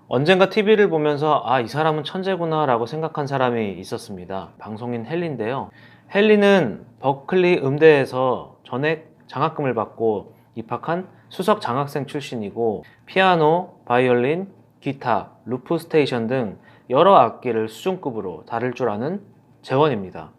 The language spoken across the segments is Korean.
언젠가 TV를 보면서 이 사람은 천재구나 라고 생각한 사람이 있었습니다. 방송인 헨리인데요. 헨리는 버클리 음대에서 전액 장학금을 받고 입학한 수석 장학생 출신이고 피아노, 바이올린, 기타, 루프 스테이션 등 여러 악기를 수준급으로 다룰 줄 아는 재원입니다.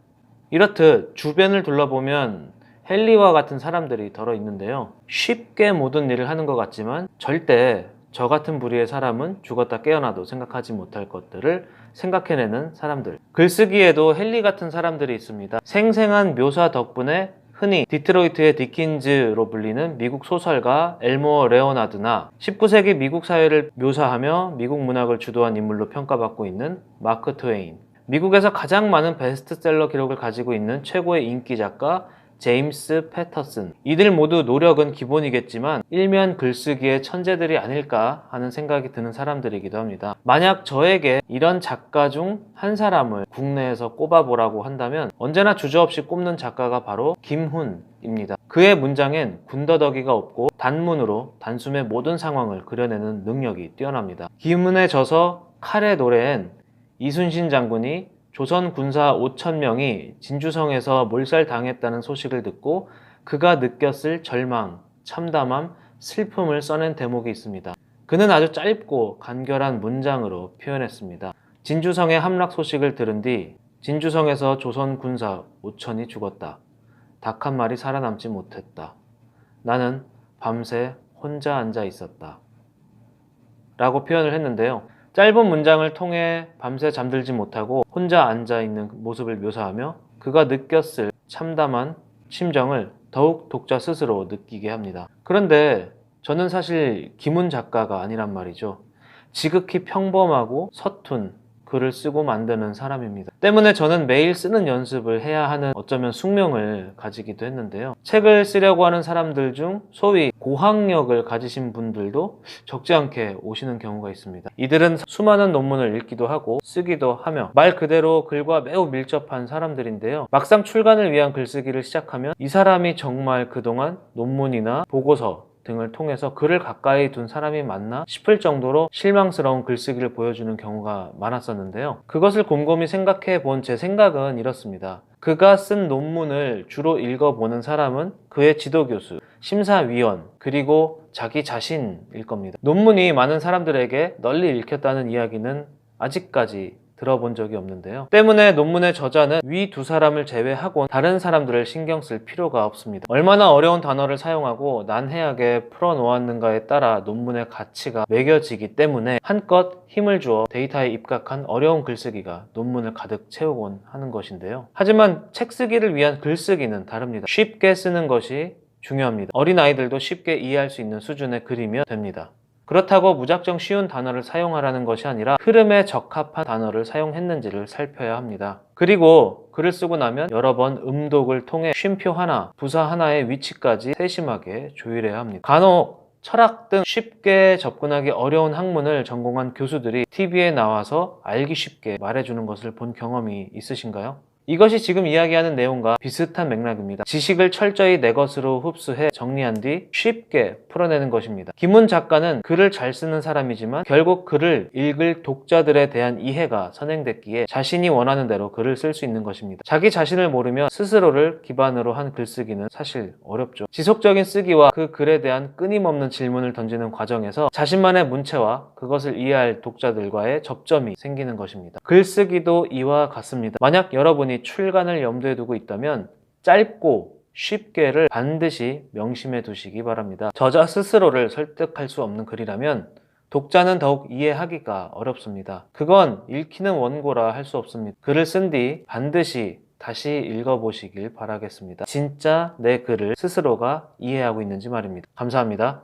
이렇듯 주변을 둘러보면 헨리와 같은 사람들이 덜어 있는데요. 쉽게 모든 일을 하는 것 같지만 절대 저 같은 부류의 사람은 죽었다 깨어나도 생각하지 못할 것들을 생각해내는 사람들. 글쓰기에도 헨리 같은 사람들이 있습니다. 생생한 묘사 덕분에 흔히 디트로이트의 디킨즈로 불리는 미국 소설가 엘모어 레오나드나 19세기 미국 사회를 묘사하며 미국 문학을 주도한 인물로 평가받고 있는 마크 트웨인, 미국에서 가장 많은 베스트셀러 기록을 가지고 있는 최고의 인기 작가 제임스 패터슨. 이들 모두 노력은 기본이겠지만 일면 글쓰기의 천재들이 아닐까 하는 생각이 드는 사람들이기도 합니다. 만약 저에게 이런 작가 중 한 사람을 국내에서 꼽아보라고 한다면 언제나 주저없이 꼽는 작가가 바로 김훈입니다. 그의 문장엔 군더더기가 없고 단문으로 단숨에 모든 상황을 그려내는 능력이 뛰어납니다. 김훈의 저서 칼의 노래엔 이순신 장군이 조선 군사 5,000명이 진주성에서 몰살당했다는 소식을 듣고 그가 느꼈을 절망, 참담함, 슬픔을 써낸 대목이 있습니다. 그는 아주 짧고 간결한 문장으로 표현했습니다. 진주성의 함락 소식을 들은 뒤 진주성에서 조선 군사 5,000이 죽었다. 닭 한 마리 살아남지 못했다. 나는 밤새 혼자 앉아 있었다. 라고 표현을 했는데요. 짧은 문장을 통해 밤새 잠들지 못하고 혼자 앉아있는 모습을 묘사하며 그가 느꼈을 참담한 심정을 더욱 독자 스스로 느끼게 합니다. 그런데 저는 사실 김훈 작가가 아니란 말이죠. 지극히 평범하고 서툰 글을 쓰고 만드는 사람입니다. 때문에 저는 매일 쓰는 연습을 해야 하는 어쩌면 숙명을 가지기도 했는데요. 책을 쓰려고 하는 사람들 중 소위 고학력을 가지신 분들도 적지 않게 오시는 경우가 있습니다. 이들은 수많은 논문을 읽기도 하고 쓰기도 하며 말 그대로 글과 매우 밀접한 사람들인데요. 막상 출간을 위한 글쓰기를 시작하면 이 사람이 정말 그동안 논문이나 보고서 등을 통해서 글을 가까이 둔 사람이 맞나 싶을 정도로 실망스러운 글쓰기를 보여주는 경우가 많았었는데요. 그것을 곰곰이 생각해 본 제 생각은 이렇습니다. 그가 쓴 논문을 주로 읽어보는 사람은 그의 지도교수, 심사위원, 그리고 자기 자신일 겁니다. 논문이 많은 사람들에게 널리 읽혔다는 이야기는 아직까지 들어본 적이 없는데요. 때문에 논문의 저자는 위 두 사람을 제외하고 다른 사람들을 신경 쓸 필요가 없습니다. 얼마나 어려운 단어를 사용하고 난해하게 풀어놓았는가에 따라 논문의 가치가 매겨지기 때문에 한껏 힘을 주어 데이터에 입각한 어려운 글쓰기가 논문을 가득 채우곤 하는 것인데요. 하지만 책 쓰기를 위한 글쓰기는 다릅니다. 쉽게 쓰는 것이 중요합니다. 어린아이들도 쉽게 이해할 수 있는 수준의 글이면 됩니다. 그렇다고 무작정 쉬운 단어를 사용하라는 것이 아니라 흐름에 적합한 단어를 사용했는지를 살펴야 합니다. 그리고 글을 쓰고 나면 여러 번 음독을 통해 쉼표 하나, 부사 하나의 위치까지 세심하게 조율해야 합니다. 간혹 철학 등 쉽게 접근하기 어려운 학문을 전공한 교수들이 TV에 나와서 알기 쉽게 말해주는 것을 본 경험이 있으신가요? 이것이 지금 이야기하는 내용과 비슷한 맥락입니다. 지식을 철저히 내 것으로 흡수해 정리한 뒤 쉽게 풀어내는 것입니다. 김훈 작가는 글을 잘 쓰는 사람이지만 결국 글을 읽을 독자들에 대한 이해가 선행됐기에 자신이 원하는 대로 글을 쓸 수 있는 것입니다. 자기 자신을 모르면 스스로를 기반으로 한 글쓰기는 사실 어렵죠. 지속적인 쓰기와 그 글에 대한 끊임없는 질문을 던지는 과정에서 자신만의 문체와 그것을 이해할 독자들과의 접점이 생기는 것입니다. 글쓰기도 이와 같습니다. 만약 여러분이 출간을 염두에 두고 있다면 짧고 쉽게를 반드시 명심해 두시기 바랍니다. 저자 스스로를 설득할 수 없는 글이라면 독자는 더욱 이해하기가 어렵습니다. 그건 읽히는 원고라 할 수 없습니다. 글을 쓴 뒤 반드시 다시 읽어보시길 바라겠습니다. 진짜 내 글을 스스로가 이해하고 있는지 말입니다. 감사합니다.